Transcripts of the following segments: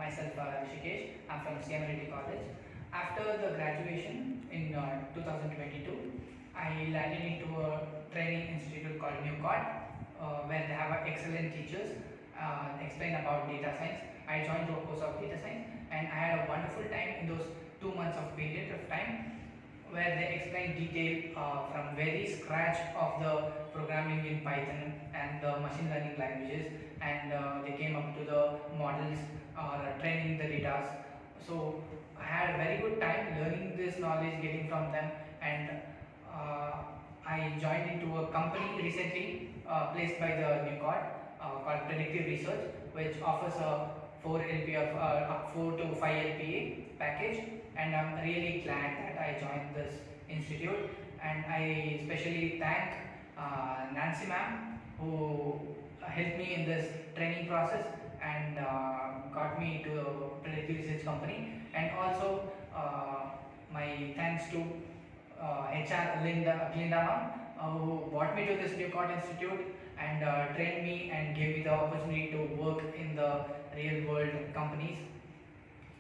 myself 𝐍𝐔𝐂𝐎𝐓. I'm from 𝐍𝐔𝐂𝐎𝐓 College. After the graduation in 2022, I landed into a training institute called Nucot, where they have excellent teachers explain about data science. I joined the course of data science, and I had a wonderful time in those 2 months of period of time, where they explain detail from very scratch of the programming in Python and the machine learning languages, and they came up to the models or training the data. So I had a very good time learning this knowledge, getting from them, and I joined into a company recently placed by the Nucot called Predictive Research, which offers a 4 LPA of 4 to 5 LPA package, and I'm really glad that I joined this institute. And I especially thank Nancy ma'am, who helped me in this training process and got me to a predictive research company. And also my thanks to HR Glinda ma'am, who brought me to this Nucot Institute and trained me and gave me the opportunity to work in the real world companies.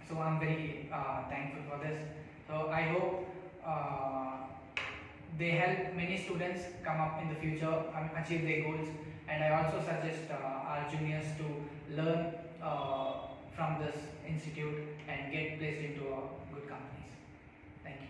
So I'm very thankful for this. So I hope they help many students come up in the future and achieve their goals. And I also suggest our juniors to learn from this institute and get placed into good companies. Thank you.